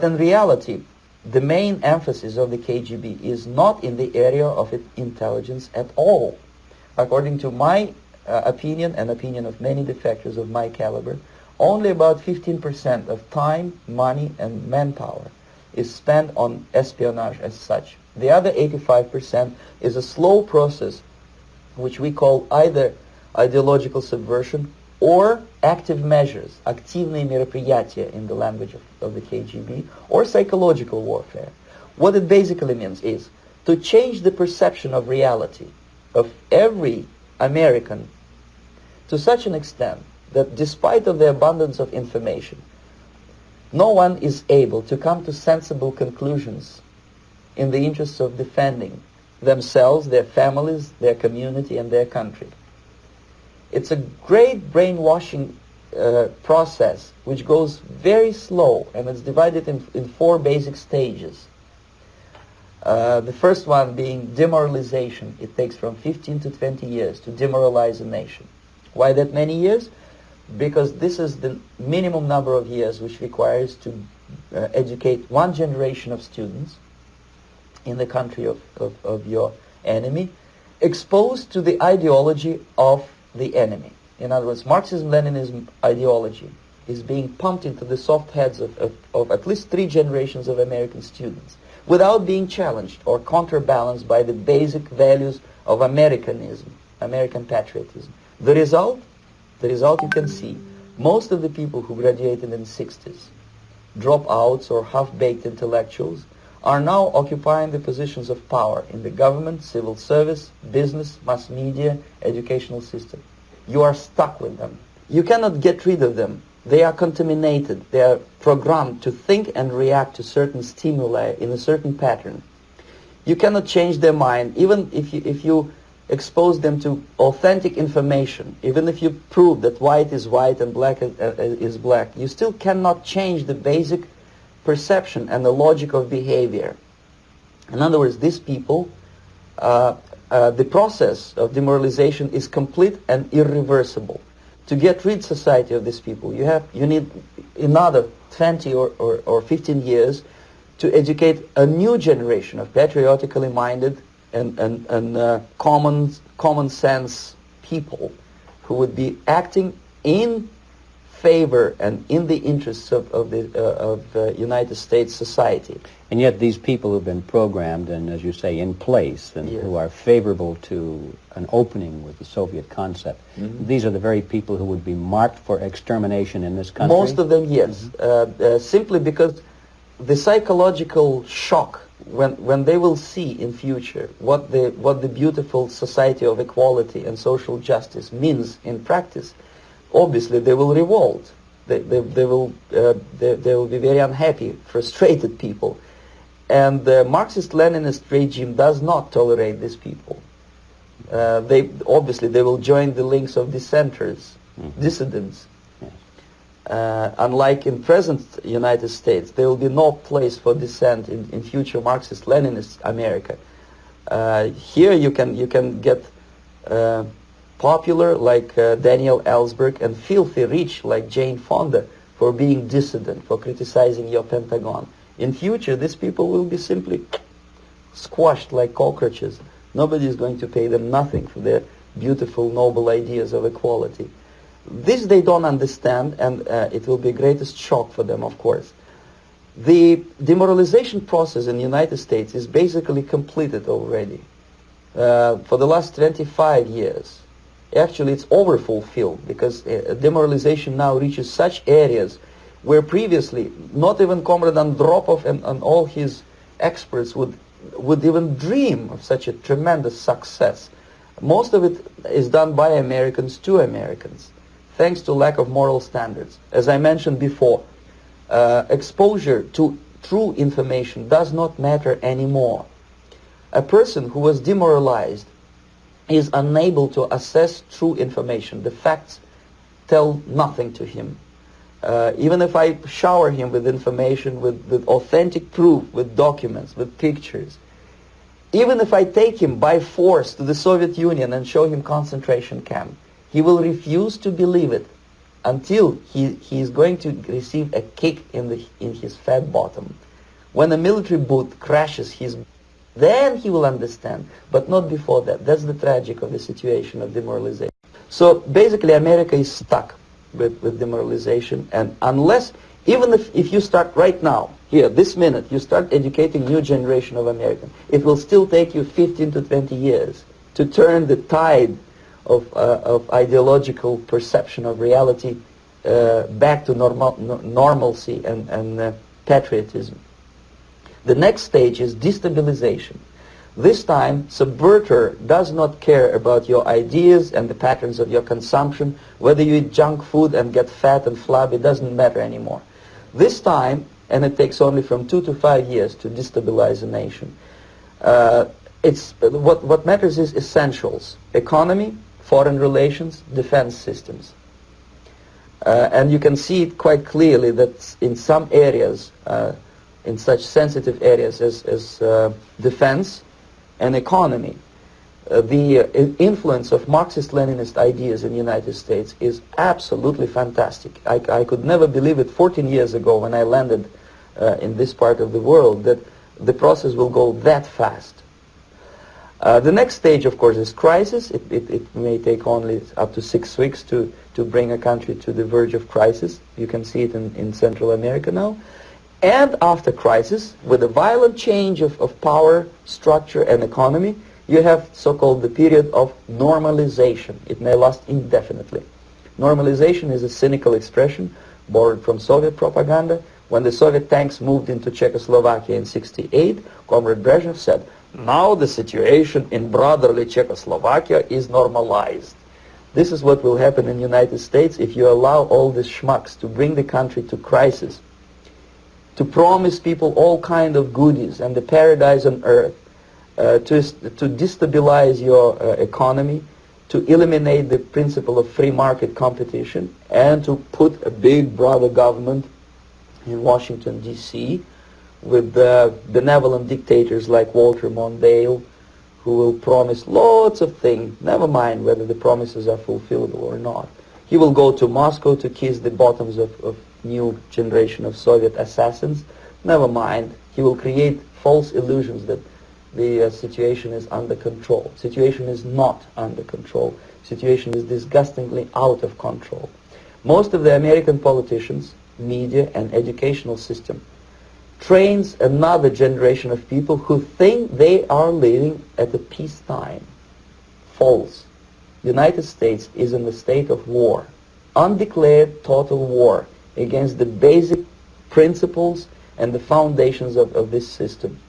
in reality, the main emphasis of the KGB is not in the area of intelligence at all. According to my opinion and opinion of many defectors of my caliber, only about 15% of time, money, and manpower is spent on espionage as such. The other 85% is a slow process which we call either ideological subversion or active measures, активные мероприятия in the language of the KGB, or psychological warfare. What it basically means is to change the perception of reality of every American to such an extent that despite of the abundance of information, no one is able to come to sensible conclusions in the interests of defending themselves, their families, their community, and their country. It's a great brainwashing process which goes very slow, and it's divided in 4 basic stages. The first one being demoralization. It takes from 15 to 20 years to demoralize a nation. Why that many years? Because this is the minimum number of years which requires to educate one generation of students in the country of your enemy, exposed to the ideology of the enemy. In other words, Marxism-Leninism ideology is being pumped into the soft heads of at least 3 generations of American students without being challenged or counterbalanced by the basic values of Americanism, American patriotism. The result you can see. Most of the people who graduated in the 60s, dropouts or half-baked intellectuals, are now occupying the positions of power in the government, civil service, business, mass media, educational system. You are stuck with them. You cannot get rid of them. They are contaminated. They are programmed to think and react to certain stimuli in a certain pattern. You cannot change their mind, even if you expose them to authentic information, even if you prove that white is white and black is black. You still cannot change the basic perception and the logic of behavior. In other words, these people, the process of demoralization is complete and irreversible. To get rid society of these people, you need another 20 or 15 years to educate a new generation of patriotically minded and common sense people who would be acting in favor and in the interests of the United States society. And yet these people who've been programmed and, as you say, in place and Yes. who are favorable to an opening with the Soviet concept, these are the very people who would be marked for extermination in this country? Most of them, yes. Simply because the psychological shock when they will see in future what the beautiful society of equality and social justice means in practice, obviously they will revolt. They will be very unhappy, frustrated people. And the Marxist-Leninist regime does not tolerate these people. They will join the links of dissenters, dissidents. Unlike in present United States, there will be no place for dissent in future Marxist-Leninist America. Here you can get popular like Daniel Ellsberg and filthy rich like Jane Fonda for being dissident, for criticizing your Pentagon. In future, these people will be simply squashed like cockroaches. Nobody is going to pay them nothing for their beautiful, noble ideas of equality. This they don't understand, and it will be greatest shock for them, of course. The demoralization process in the United States is basically completed already. For the last 25 years. Actually, it's overfulfilled because demoralization now reaches such areas where previously not even Comrade Andropov and all his experts would even dream of such a tremendous success. Most of it is done by Americans to Americans, thanks to lack of moral standards. As I mentioned before, exposure to true information does not matter anymore. A person who was demoralized is unable to assess true information. The facts tell nothing to him. Even if I shower him with information, with authentic proof, with documents, with pictures, even if I take him by force to the Soviet Union and show him concentration camp, he will refuse to believe it until he is going to receive a kick in his fat bottom. When a military boot crashes his, then he will understand, but not before that. That's the tragic of the situation of demoralization. So basically America is stuck with demoralization, and unless, even if you start right now, here, this minute, you start educating new generation of Americans, it will still take you 15 to 20 years to turn the tide of ideological perception of reality back to normalcy and patriotism. The next stage is destabilization. This time, subverter does not care about your ideas and the patterns of your consumption. Whether you eat junk food and get fat and flabby, it doesn't matter anymore. This time, and it takes only from 2 to 5 years to destabilize a nation, what matters is essentials: economy, foreign relations, defense systems. And you can see it quite clearly that in some areas, in such sensitive areas as defense and economy, the influence of Marxist-Leninist ideas in the United States is absolutely fantastic. I could never believe it 14 years ago when I landed in this part of the world that the process will go that fast. The next stage, of course, is crisis. It may take only up to 6 weeks to bring a country to the verge of crisis. You can see it in Central America now. And after crisis, with a violent change of power, structure, and economy, you have so-called the period of normalization. It may last indefinitely. Normalization is a cynical expression borrowed from Soviet propaganda. When the Soviet tanks moved into Czechoslovakia in '68, Comrade Brezhnev said, "Now the situation in brotherly Czechoslovakia is normalized." This is what will happen in the United States if you allow all these schmucks to bring the country to crisis, to promise people all kind of goodies and the paradise on earth, to destabilize your economy, to eliminate the principle of free market competition, and to put a big brother government in Washington, D.C., with benevolent dictators like Walter Mondale, who will promise lots of things, never mind whether the promises are fulfillable or not. He will go to Moscow to kiss the bottoms of new generation of Soviet assassins. Never mind. He will create false illusions that the situation is under control. Situation is not under control. Situation is disgustingly out of control. Most of the American politicians, media, and educational system trains another generation of people who think they are living at a peacetime. False. The United States is in a state of war, undeclared total war against the basic principles and the foundations of this system.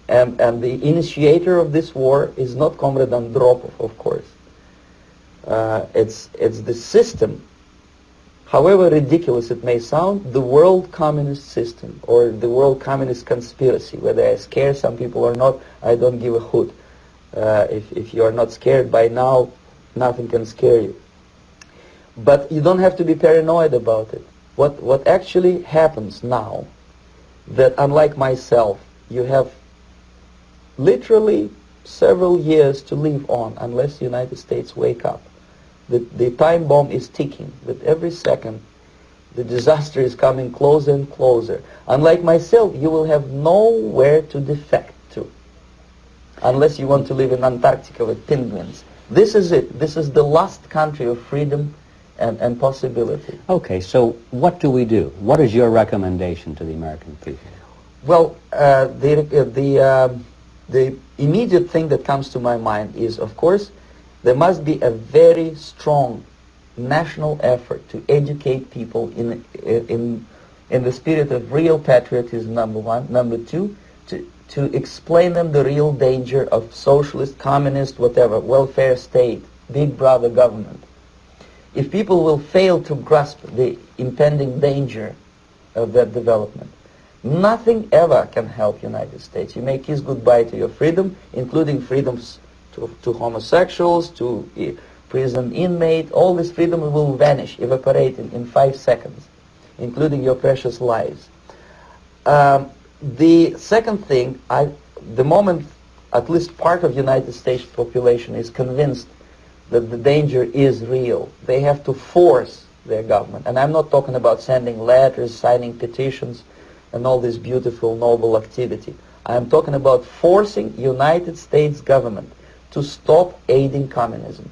And the initiator of this war is not Comrade Andropov, of course. It's the system. However ridiculous it may sound, the world communist system or the world communist conspiracy, whether I scare some people or not, I don't give a hoot. If you are not scared by now, nothing can scare you. But you don't have to be paranoid about it. What actually happens now, that unlike myself, you have literally several years to live on unless the United States wake up. The time bomb is ticking. With every second, the disaster is coming closer and closer. Unlike myself, you will have nowhere to defect to, unless you want to live in Antarctica with penguins. This is it. This is the last country of freedom and possibility. Okay, so what do we do? What is your recommendation to the American people? Well, the immediate thing that comes to my mind is, of course, there must be a very strong national effort to educate people in the spirit of real patriotism, number one. Number two, to explain them the real danger of socialist, communist, whatever, welfare state, big brother government. If people will fail to grasp the impending danger of that development, nothing ever can help United States. You may kiss goodbye to your freedom, including freedoms to homosexuals, to prison inmate. All this freedom will vanish, evaporate in 5 seconds, including your precious lives. The second thing, the moment at least part of the United States population is convinced that the danger is real, they have to force their government. And I'm not talking about sending letters, signing petitions, and all this beautiful, noble activity. I'm talking about forcing United States government to stop aiding communism.